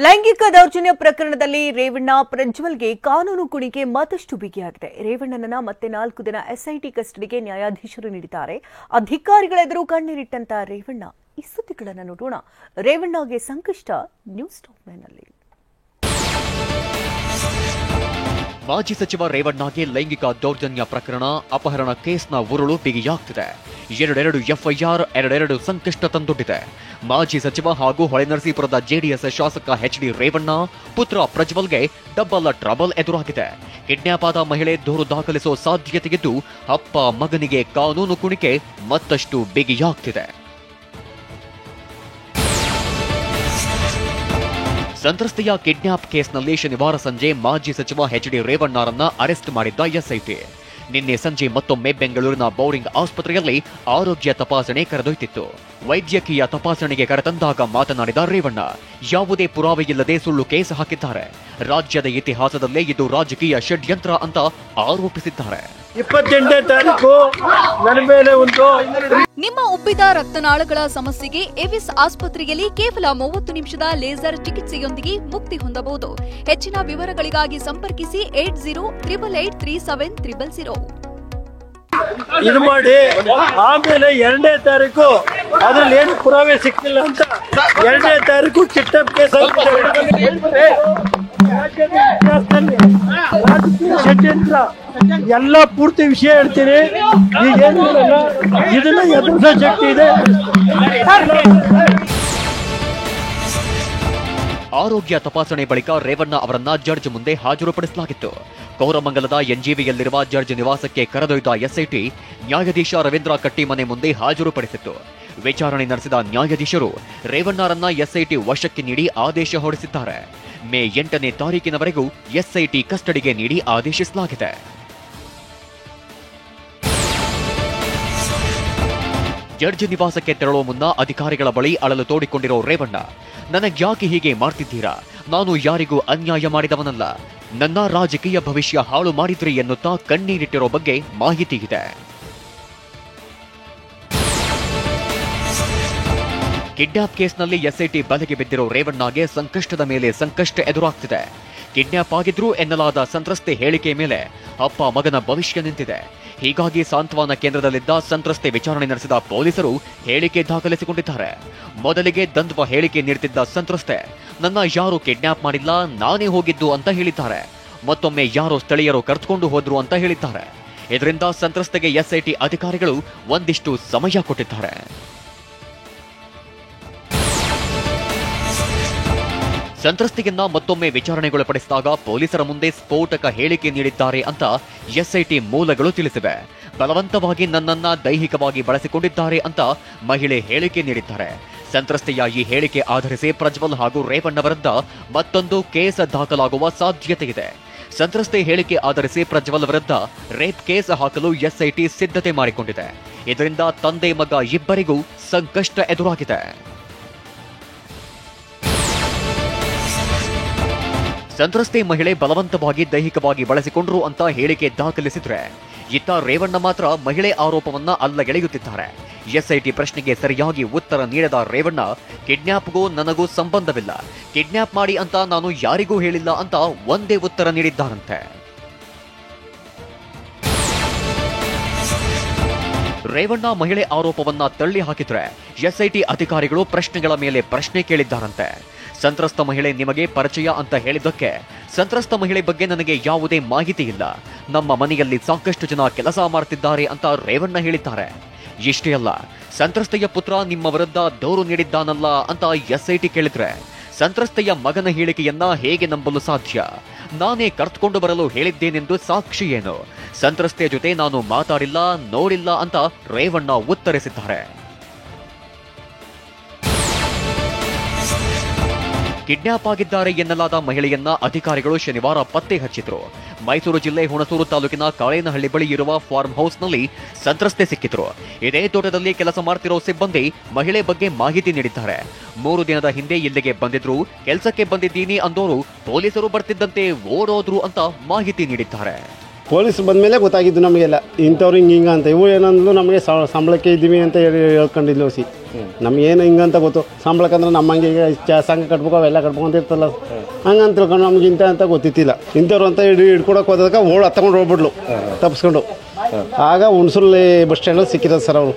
ಲೈಂಗಿಕ ದೌರ್ಜನ್ಯ ಪ್ರಕರಣದಲ್ಲಿ ರೇವಣ್ಣ ಪ್ರಜ್ವಲ್ಗೆ ಕಾನೂನು ಕುಣಿಕೆ ಮತ್ತಷ್ಟು ಬಿಗಿಯಾಗಿದೆ. ರೇವಣ್ಣನನ್ನ ಮತ್ತೆ 4 ದಿನ ಎಸ್ಐಟಿ ಕಸ್ಟಡಿಗೆ ನ್ಯಾಯಾಧೀಶರು ನೀಡಿದ್ದಾರೆ. ಅಧಿಕಾರಿಗಳೆದುರು ಕಣ್ಣೀರಿಟ್ಟಂತ ರೇವಣ್ಣ. ಈ ಸುದ್ದಿಗಳನ್ನು ನೋಡೋಣ. ರೇವಣ್ಣಗೆ ಸಂಕಷ್ಟ ನ್ಯೂಸ್ ಟಾಪ್ 9ನಲ್ಲಿ. ಮಾಜಿ ಸಚಿವ ರೇವಣ್ಣಗೆ ಲೈಂಗಿಕ ದೌರ್ಜನ್ಯ ಪ್ರಕರಣ ಅಪಹರಣ ಕೇಸ್ನ ಉರುಳು ಬಿಗಿಯಾಗ್ತಿದೆ. 2 ಎಫ್ಐಆರ್ 2 ಸಂಕಷ್ಟ ತಂದೊಡ್ಡಿದೆ. ಮಾಜಿ ಸಚಿವ ಹಾಗೂ ಹೊಳೆನರಸೀಪುರದ ಜೆಡಿಎಸ್ ಶಾಸಕ ಎಚ್ಡಿ ರೇವಣ್ಣ ಪುತ್ರ ಪ್ರಜ್ವಲ್ಗೆ ಡಬ್ಬಲ್ ಟ್ರಬಲ್ ಎದುರಾಗಿದೆ. ಕಿಡ್ನಾಪ್ ಆದ ಮಹಿಳೆ ದೂರು ದಾಖಲಿಸುವ ಸಾಧ್ಯತೆಯಿದ್ದು ಅಪ್ಪ ಮಗನಿಗೆ ಕಾನೂನು ಕುಣಿಕೆ ಮತ್ತಷ್ಟು ಬಿಗಿಯಾಗ್ತಿದೆ. ಸಂತ್ರಸ್ತೆಯ ಕಿಡ್ನಾಪ್ ಕೇಸ್ನಲ್ಲಿ ಶನಿವಾರ ಸಂಜೆ ಮಾಜಿ ಸಚಿವ ಎಚ್ಡಿ ರೇವಣ್ಣರನ್ನ ಅರೆಸ್ಟ್ ಮಾಡಿದ್ದ ಎಸ್ಐಟಿ. ನಿನ್ನೆ ಸಂಜೆ ಮತ್ತೊಮ್ಮೆ ಬೆಂಗಳೂರಿನ ಬೌರಿಂಗ್ ಆಸ್ಪತ್ರೆಯಲ್ಲಿ ಆರೋಗ್ಯ ತಪಾಸಣೆ ಕರೆದೊಯ್ತಿತ್ತು. ವೈದ್ಯಕೀಯ ತಪಾಸಣೆಗೆ ಕರೆತಂದಾಗ ಮಾತನಾಡಿದ ರೇವಣ್ಣ, ಯಾವುದೇ ಪುರಾವೆಯಿಲ್ಲದೆ ಸುಳ್ಳು ಕೇಸ್ ಹಾಕಿದ್ದಾರೆ. ರಾಜ್ಯದ ಇತಿಹಾಸದಲ್ಲೇ ಇದು ರಾಜಕೀಯ ಷಡ್ಯಂತ್ರ ಅಂತ ಆರೋಪಿಸಿದ್ದಾರೆ. 28ನೇ ತಾರೀಕು ನನ್ನ ಮೇಲೆ ನಿಮ್ಮ ಉಬ್ಬಿದ ರಕ್ತನಾಳಗಳ ಸಮಸ್ಯೆಗೆ ಎವಿಸ್ ಆಸ್ಪತ್ರೆಯಲ್ಲಿ ಕೇವಲ 30 ನಿಮಿಷದ ಲೇಸರ್ ಚಿಕಿತ್ಸೆಯೊಂದಿಗೆ ಮುಕ್ತಿ ಹೊಂದಬಹುದು. ಹೆಚ್ಚಿನ ವಿವರಗಳಿಗಾಗಿ ಸಂಪರ್ಕಿಸಿ 8088837000. ಇದು ಮಾಡಿ ಆಮೇಲೆ 2ನೇ ತಾರೀಕು ಅದ್ರಲ್ಲಿ ಏನು ಪುರಾವೆ ಸಿಕ್ಕಿಲ್ಲ ಅಂತ 2ನೇ ತಾರೀಕು ಕಿಡ್ನಾಪ್ ಕೇಸ್ ಷಡ್ಯಂತ್ರ ಎಲ್ಲ ಪೂರ್ತಿ ವಿಷಯ ಹೇಳ್ತೀನಿ. ಈಗೇನು ಇದನ್ನ ಎದುರಿಸೋ ಶಕ್ತಿ ಇದೆ. ಆರೋಗ್ಯ ತಪಾಸಣೆ ಬಳಿಕ ರೇವಣ್ಣ ಅವರನ್ನ ಜಡ್ಜ್ ಮುಂದೆ ಹಾಜರುಪಡಿಸಲಾಗಿತ್ತು. ಕೋರಮಂಗಲದ ಎನ್ಜಿವಿಯಲ್ಲಿರುವ ಜಡ್ಜ್ ನಿವಾಸಕ್ಕೆ ಕರೆದೊಯ್ದ ಎಸ್ಐಟಿ ನ್ಯಾಯಾಧೀಶ ರವೀಂದ್ರ ಕಟ್ಟಿಮನೆ ಮುಂದೆ ಹಾಜರುಪಡಿಸಿತ್ತು. ವಿಚಾರಣೆ ನಡೆಸಿದ ನ್ಯಾಯಾಧೀಶರು ರೇವಣ್ಣರನ್ನ ಎಸ್ಐಟಿ ವಶಕ್ಕೆ ನೀಡಿ ಆದೇಶ ಹೊರಡಿಸಿದ್ದಾರೆ. ಮೇ 8ನೇ ತಾರೀಕಿನವರೆಗೂ ಎಸ್ಐಟಿ ಕಸ್ಟಡಿಗೆ ನೀಡಿ ಆದೇಶಿಸಲಾಗಿದೆ. ಜಡ್ಜ್ ನಿವಾಸಕ್ಕೆ ತೆರಳುವ ಮುನ್ನ ಅಧಿಕಾರಿಗಳ ಬಳಿ ಅಳಲು ತೋಡಿಕೊಂಡಿರೋ ರೇವಣ್ಣ, ನನಗ್ಯಾಕೆ ಹೀಗೆ ಮಾಡ್ತಿದ್ದೀರಾ? ನಾನು ಯಾರಿಗೂ ಅನ್ಯಾಯ ಮಾಡಿದವನಲ್ಲ. ನನ್ನ ರಾಜಕೀಯ ಭವಿಷ್ಯ ಹಾಳು ಮಾಡಿದ್ರಿ ಎನ್ನುತ್ತಾ ಕಣ್ಣೀರಿಟ್ಟಿರೋ ಬಗ್ಗೆ ಮಾಹಿತಿ ಇದೆ. ಕಿಡ್ನಾಪ್ ಕೇಸ್ನಲ್ಲಿ ಎಸ್ಐಟಿ ಬಲೆಗೆ ಬಿದ್ದಿರೋ ರೇವಣ್ಣಗೆ ಸಂಕಷ್ಟದ ಮೇಲೆ ಸಂಕಷ್ಟ ಎದುರಾಗ್ತಿದೆ. ಕಿಡ್ನಾಪ್ ಆಗಿದ್ರು ಎನ್ನಲಾದ ಸಂತ್ರಸ್ತೆ ಹೇಳಿಕೆ ಮೇಲೆ ಅಪ್ಪ ಮಗನ ಭವಿಷ್ಯ ನಿಂತಿದೆ. ಹೀಗಾಗಿ ಸಾಂತ್ವನ ಕೇಂದ್ರದಲ್ಲಿದ್ದ ಸಂತ್ರಸ್ತೆ ವಿಚಾರಣೆ ನಡೆಸಿದ ಪೊಲೀಸರು ಹೇಳಿಕೆ ದಾಖಲಿಸಿಕೊಂಡಿದ್ದಾರೆ. ಮೊದಲಿಗೆ ದ್ವಂದ್ವ ಹೇಳಿಕೆ ನೀಡುತ್ತಿದ್ದ ಸಂತ್ರಸ್ತೆ, ನನ್ನ ಯಾರು ಕಿಡ್ನಾಪ್ ಮಾಡಿಲ್ಲ, ನಾನೇ ಹೋಗಿದ್ದು ಅಂತ ಹೇಳಿದ್ದಾರೆ. ಮತ್ತೊಮ್ಮೆ ಯಾರೋ ಸ್ಥಳೀಯರು ಕರೆದುಕೊಂಡು ಹೋದ್ರು ಅಂತ ಹೇಳಿದ್ದಾರೆ. ಇದರಿಂದ ಸಂತ್ರಸ್ತೆಗೆ ಎಸ್ಐಟಿ ಅಧಿಕಾರಿಗಳು ಒಂದಿಷ್ಟು ಸಮಯ ಕೊಟ್ಟಿದ್ದಾರೆ. ಸಂತ್ರಸ್ತೆಯನ್ನ ಮತ್ತೊಮ್ಮೆ ವಿಚಾರಣೆಗೊಳಪಡಿಸಿದಾಗ ಪೊಲೀಸರ ಮುಂದೆ ಸ್ಫೋಟಕ ಹೇಳಿಕೆ ನೀಡಿದ್ದಾರೆ ಅಂತ ಎಸ್ಐಟಿ ಮೂಲಗಳು ತಿಳಿಸಿವೆ. ಬಲವಂತವಾಗಿ ನನ್ನನ್ನ ದೈಹಿಕವಾಗಿ ಬಳಸಿಕೊಂಡಿದ್ದಾರೆ ಅಂತ ಮಹಿಳೆ ಹೇಳಿಕೆ ನೀಡಿದ್ದಾರೆ. ಸಂತ್ರಸ್ತೆಯ ಈ ಹೇಳಿಕೆ ಆಧರಿಸಿ ಪ್ರಜ್ವಲ್ ಹಾಗೂ ರೇವಣ್ಣ ವಿರುದ್ಧ ಮತ್ತೊಂದು ಕೇಸ್ ದಾಖಲಾಗುವ ಸಾಧ್ಯತೆ ಇದೆ. ಸಂತ್ರಸ್ತೆ ಹೇಳಿಕೆ ಆಧರಿಸಿ ಪ್ರಜ್ವಲ್ ವಿರುದ್ಧ ರೇಪ್ ಕೇಸ್ ಹಾಕಲು ಎಸ್ಐಟಿ ಸಿದ್ಧತೆ ಮಾಡಿಕೊಂಡಿದೆ. ಇದರಿಂದ ತಂದೆ ಮಗ ಇಬ್ಬರಿಗೂ ಸಂಕಷ್ಟ ಎದುರಾಗಿದೆ. ಸಂತ್ರಸ್ತೆ ಮಹಿಳೆ ಬಲವಂತವಾಗಿ ದೈಹಿಕವಾಗಿ ಬಳಸಿಕೊಂಡ್ರು ಅಂತ ಹೇಳಿಕೆ ದಾಖಲಿಸಿದ್ರೆ, ಇತ್ತ ರೇವಣ್ಣ ಮಾತ್ರ ಮಹಿಳೆ ಆರೋಪವನ್ನ ಅಲ್ಲಗೆಳೆಯುತ್ತಿದ್ದಾರೆ. ಎಸ್ಐಟಿ ಪ್ರಶ್ನೆಗೆ ಸರಿಯಾಗಿ ಉತ್ತರ ನೀಡದ ರೇವಣ್ಣ, ಕಿಡ್ನಾಪ್ಗೂ ನನಗೂ ಸಂಬಂಧವಿಲ್ಲ, ಕಿಡ್ನಾಪ್ ಮಾಡಿ ಅಂತ ನಾನು ಯಾರಿಗೂ ಹೇಳಿಲ್ಲ ಅಂತ ಒಂದೇ ಉತ್ತರ ನೀಡಿದ್ದಾರಂತೆ. ರೇವಣ್ಣ ಮಹಿಳೆ ಆರೋಪವನ್ನ ತಳ್ಳಿ ಹಾಕಿದ್ರೆ ಎಸ್ಐಟಿ ಅಧಿಕಾರಿಗಳು ಪ್ರಶ್ನೆಗಳ ಮೇಲೆ ಪ್ರಶ್ನೆ ಕೇಳಿದ್ದಾರಂತೆ. ಸಂತ್ರಸ್ತ ಮಹಿಳೆ ನಿಮಗೆ ಪರಿಚಯ ಅಂತ ಹೇಳಿದ್ದಕ್ಕೆ, ಸಂತ್ರಸ್ತ ಮಹಿಳೆ ಬಗ್ಗೆ ನನಗೆ ಯಾವುದೇ ಮಾಹಿತಿ ಇಲ್ಲ, ನಮ್ಮ ಮನೆಯಲ್ಲಿ ಸಾಕಷ್ಟು ಜನ ಕೆಲಸ ಮಾಡ್ತಿದ್ದಾರೆ ಅಂತ ರೇವಣ್ಣ ಹೇಳಿದ್ದಾರೆ. ಇಷ್ಟೇ ಅಲ್ಲ, ಸಂತ್ರಸ್ತೆಯ ಪುತ್ರ ನಿಮ್ಮ ವಿರುದ್ಧ ದೂರು ನೀಡಿದ್ದಾನಲ್ಲ ಅಂತ ಎಸ್ಐಟಿ ಕೇಳಿದ್ರೆ, ಸಂತ್ರಸ್ತೆಯ ಮಗನ ಹೇಳಿಕೆಯನ್ನ ಹೇಗೆ ನಂಬಲು ಸಾಧ್ಯ? ನಾನೇ ಕರೆದುಕೊಂಡು ಬರಲು ಹೇಳಿದ್ದೇನೆಂದು ಸಾಕ್ಷಿ ಏನು? ಸಂತ್ರಸ್ತೆಯ ಜೊತೆ ನಾನು ಮಾತಾಡಿಲ್ಲ, ನೋಡಿಲ್ಲ ಅಂತ ರೇವಣ್ಣ ಉತ್ತರಿಸಿದ್ದಾರೆ. ಕಿಡ್ನಾಪ್ ಆಗಿದ್ದಾರೆ ಎನ್ನಲಾದ ಮಹಿಳೆಯನ್ನ ಅಧಿಕಾರಿಗಳು ಶನಿವಾರ ಪತ್ತೆ ಹಚ್ಚಿದ್ರು. ಮೈಸೂರು ಜಿಲ್ಲೆ ಹುಣಸೂರು ತಾಲೂಕಿನ ಕಾಳೇನಹಳ್ಳಿ ಬಳಿ ಇರುವ ಫಾರ್ಮ್ ಹೌಸ್ನಲ್ಲಿ ಸಂತ್ರಸ್ತೆ ಸಿಕ್ಕಿದ್ರು. ಇದೇ ತೋಟದಲ್ಲಿ ಕೆಲಸ ಮಾಡ್ತಿರೋ ಸಿಬ್ಬಂದಿ ಮಹಿಳೆ ಬಗ್ಗೆ ಮಾಹಿತಿ ನೀಡಿದ್ದಾರೆ. 3 ದಿನದ ಹಿಂದೆ ಇಲ್ಲಿಗೆ ಬಂದಿದ್ರು, ಕೆಲಸಕ್ಕೆ ಬಂದಿದ್ದೀನಿ ಅಂದೋರು ಪೊಲೀಸರು ಬರ್ತಿದ್ದಂತೆ ಓಡೋದ್ರು ಅಂತ ಮಾಹಿತಿ ನೀಡಿದ್ದಾರೆ. ಪೊಲೀಸ್ ಬಂದಮೇಲೆ ಗೊತ್ತಾಗಿದ್ದು ನಮಗೆಲ್ಲ ಇಂಥವ್ರು ಹಿಂಗೆ ಅಂತ. ಇವು ಏನಂದ್ರು ನಮಗೆ ಸಂಬಳಕ್ಕೆ ಇದ್ದೀವಿ ಅಂತ ಹೇಳ್ಕೊಂಡಿಲ್ಲ ಸಿ. ನಮಗೇನು ಹಿಂಗಂತ ಗೊತ್ತು, ಸಂಬಳಕ್ಕಂದ್ರೆ ನಮ್ಮ ಹಂಗೆ ಸಂಘ ಕಟ್ಬೇಕು ಅವೆಲ್ಲ ಕಟ್ಬೇಕು ಅಂತ ಇರ್ತಲ್ಲ, ಹಂಗಂತ ತಿಳ್ಕೊಂಡು ನಮ್ಗೆ ಇಂಥ ಅಂತ ಗೊತ್ತಿತ್ತಿಲ್ಲ. ಇಂಥವ್ರು ಅಂತ ಹಿಡ್ಕೊಡಕ್ಕೆ ಹೋದಾಗ ಹತ್ತಕೊಂಡು ಹೋಗ್ಬಿಡ್ಲು ತಪ್ಪಿಸ್ಕೊಂಡು. ಆಗ ಹುಣಸೂರಲ್ಲಿ ಬಸ್ ಸ್ಟ್ಯಾಂಡಲ್ಲಿ ಸಿಕ್ಕಿರೋದು ಸರ್ ಅವರು.